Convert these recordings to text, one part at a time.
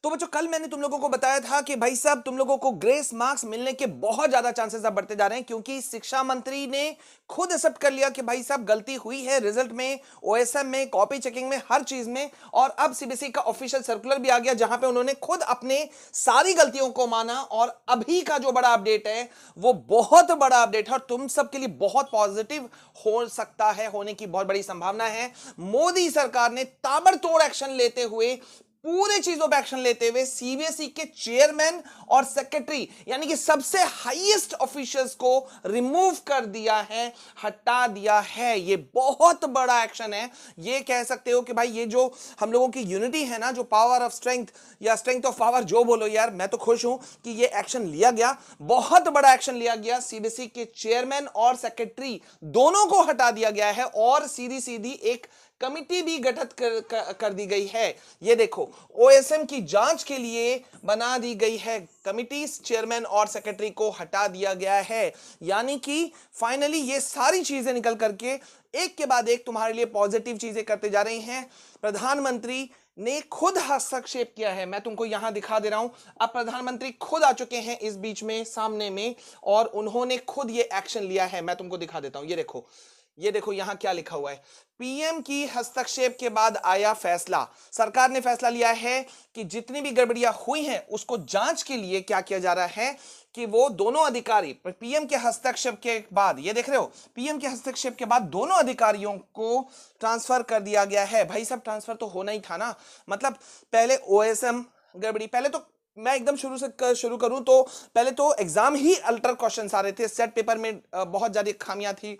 तो बच्चों कल मैंने तुम लोगों को बताया था कि भाई साहब तुम लोगों को ग्रेस मार्क्स मिलने के बहुत ज्यादा चांसेस अब बढ़ते जा रहे हैं, क्योंकि शिक्षा मंत्री ने खुद एक्सेप्ट कर लिया कि भाई साहब गलती हुई है रिजल्ट में, ओएसएम में, कॉपी चेकिंग में, हर चीज में। और अब सीबीएसई का ऑफिशियल सर्कुलर भी आ गया जहां पे उन्होंने खुद अपने सारी गलतियों को माना। और अभी का जो बड़ा अपडेट है वो बहुत बड़ा अपडेट है और तुम सबके लिए बहुत पॉजिटिव हो सकता है, होने की बहुत बड़ी संभावना है। मोदी सरकार ने ताबड़तोड़ एक्शन लेते हुए, पूरे चीजों पर एक्शन लेते हुए सीबीएसई के चेयरमैन और सेक्रेटरी यानी कि सबसे हाईएस्ट ऑफिशियल्स को रिमूव कर दिया है, हटा दिया है। ये बहुत बड़ा एक्शन है। ये कह सकते हो कि भाई ये जो हम लोगों की यूनिटी है ना, जो पावर ऑफ स्ट्रेंथ या स्ट्रेंथ ऑफ पावर जो बोलो यार, मैं तो खुश हूं कि ये एक्शन लिया गया, बहुत बड़ा एक्शन लिया गया। सीबीएसई के चेयरमैन और सेक्रेटरी दोनों को हटा दिया गया है और सीधी सीधी एक कमिटी भी गठित कर दी गई है। ये देखो, ओएसएम की जांच के लिए बना दी गई है कमिटी, चेयरमैन और सेक्रेटरी को हटा दिया गया है। यानी कि फाइनली ये सारी चीजें निकल करके एक के बाद एक तुम्हारे लिए पॉजिटिव चीजें करते जा रही हैं। प्रधानमंत्री ने खुद हस्तक्षेप किया है, मैं तुमको यहां दिखा दे रहा हूं। अब प्रधानमंत्री खुद आ चुके हैं इस बीच में सामने में और उन्होंने खुद ये एक्शन लिया है। मैं तुमको दिखा देता हूं, ये देखो यहां क्या लिखा हुआ है। पीएम की हस्तक्षेप के बाद आया फैसला। सरकार ने फैसला लिया है कि जितनी भी गड़बड़ियां हुई हैं उसको जांच के लिए क्या किया जा रहा है कि वो दोनों अधिकारी पीएम के हस्तक्षेप के बाद, ये देख रहे हो, पीएम के हस्तक्षेप के बाद दोनों अधिकारियों को ट्रांसफर कर दिया गया है। भाई साहब ट्रांसफर तो होना ही था ना, मतलब पहले ओएसएम गड़बड़ी, पहले तो मैं एकदम शुरू से शुरू करूं तो पहले तो एग्जाम ही अल्टर क्वेश्चंस आ रहे थे। सेट पेपर में बहुत ज्यादा खामियां थी,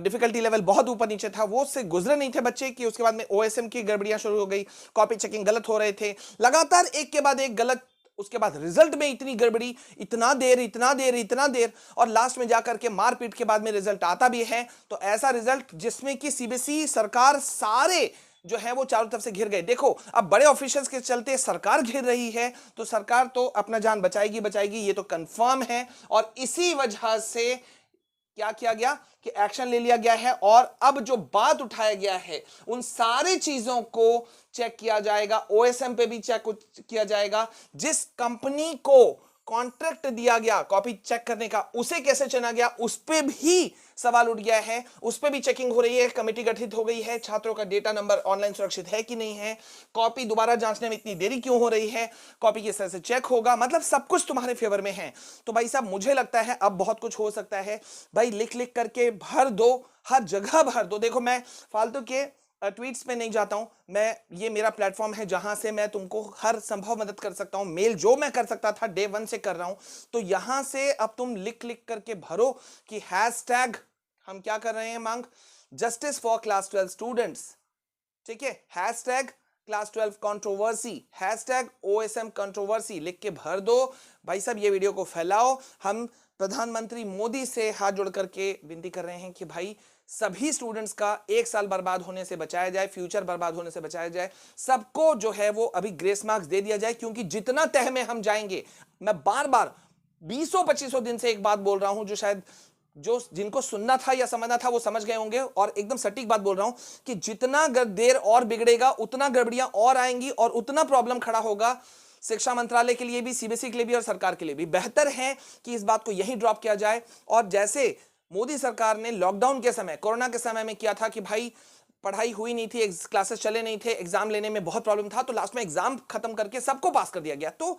डिफिकल्टी लेवल बहुत ऊपर नीचे था, वो से गुजरे नहीं थे बच्चे कि उसके बाद में ओएसएम की गड़बड़ियां शुरू हो गई, कॉपी चेकिंग गलत हो रहे थे, लगातार एक के बाद एक गलत। उसके बाद रिजल्ट में इतनी गड़बड़ी, इतना देर और लास्ट में जाकर के मारपीट के बाद में रिजल्ट आता भी है। तो ऐसा रिजल्ट जिसमें कि सीबीएसई सरकार सारे जो है वो चारों तरफ से घिर गए। देखो अब बड़े ऑफिशियल्स के चलते सरकार घिर रही है तो सरकार तो अपना जान बचाएगी, ये तो कंफर्म है। और इसी वजह से क्या किया गया कि एक्शन ले लिया गया है और अब जो बात उठाया गया है उन सारी चीजों को चेक किया जाएगा, ओएसएम पे भी चेक किया जाएगा। जिस कंपनी को कॉन्ट्रैक्ट दिया गया कॉपी चेक करने का, उसे कैसे चुना गया उस पे भी सवाल उठ गया है, उस पे भी चेकिंग हो रही है, कमेटी गठित हो गई है। छात्रों का डेटा नंबर ऑनलाइन सुरक्षित है कि नहीं है, कॉपी दोबारा जांचने में इतनी देरी क्यों हो रही है, कॉपी किस तरह से चेक होगा, मतलब सब कुछ तुम्हारे फेवर में है। तो भाई साहब मुझे लगता है अब बहुत कुछ हो सकता है। भाई लिख लिख करके भर दो, हर जगह भर दो। देखो मैं फालतू के ट्वीट्स पे नहीं जाता हूं, मैं ये मेरा प्लेटफॉर्म है जहां से मैं तुमको हर संभव मदद कर सकता हूं। मेल जो मैं कर सकता था डे 1 से कर रहा हूं। तो यहां से अब तुम लिख लिख करके भरो कि हैशटैग हम क्या कर रहे हैं, मांग जस्टिस फॉर क्लास 12 स्टूडेंट्स, ठीक है, hashtag class 12 controversy, hashtag OSM controversy लिख के भर दो। भाई साहब ये वीडियो को फैलाओ। हम प्रधानमंत्री मोदी से हाथ जोड़ करके विनती कर रहे हैं कि भाई सभी स्टूडेंट्स का एक साल बर्बाद होने से बचाया जाए, फ्यूचर बर्बाद होने से बचाया जाए, सबको जो है वो अभी ग्रेस मार्क्स दे दिया जाए। क्योंकि जितना तह में हम जाएंगे, मैं बार बार 20-25 दिन से एक बात बोल रहा हूं जो शायद जो जिनको सुनना था या समझना था वो समझ गए होंगे, और एकदम सटीक बात बोल रहा हूं कि जितना देर और बिगड़ेगा उतना गड़बड़ियां और आएंगी और उतना प्रॉब्लम खड़ा होगा शिक्षा मंत्रालय के लिए भी, सीबीएसई के लिए भी और सरकार के लिए भी। बेहतर है कि इस बात को यहीं ड्रॉप किया जाए। और जैसे मोदी सरकार ने लॉकडाउन के समय, कोरोना के समय में किया था कि भाई पढ़ाई हुई नहीं थी, क्लासेस चले नहीं थे, एग्जाम लेने में बहुत प्रॉब्लम था, तो लास्ट में एग्जाम खत्म करके सबको पास कर दिया गया। तो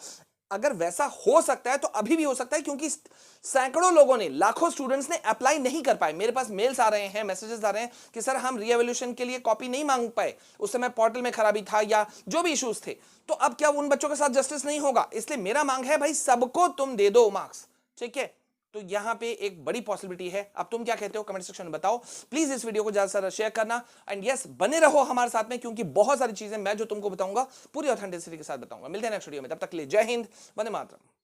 अगर वैसा हो सकता है तो अभी भी हो सकता है, क्योंकि सैकड़ों लोगों ने, लाखों स्टूडेंट्स ने अप्लाई नहीं कर पाए। मेरे पास मेल्स आ रहे हैं, मैसेजेस आ रहे हैं कि सर हम रीएवोल्यूशन के लिए कॉपी नहीं मांग पाए, उस समय पोर्टल में खराबी था या जो भी इश्यूज थे। तो अब क्या उन बच्चों के साथ जस्टिस नहीं होगा? इसलिए मेरा मांग है भाई सबको तुम दे दो मार्क्स, ठीक है। तो यहां पे एक बड़ी पॉसिबिलिटी है। अब तुम क्या कहते हो कमेंट सेक्शन में बताओ। प्लीज इस वीडियो को ज्यादा से ज्यादा शेयर करना एंड यस बने रहो हमारे साथ में, क्योंकि बहुत सारी चीजें मैं जो तुमको बताऊंगा पूरी ऑथेंटिसिटी के साथ बताऊंगा। मिलते हैं नेक्स्ट वीडियो में, तब तक के लिए जय हिंद, वंदे मातरम।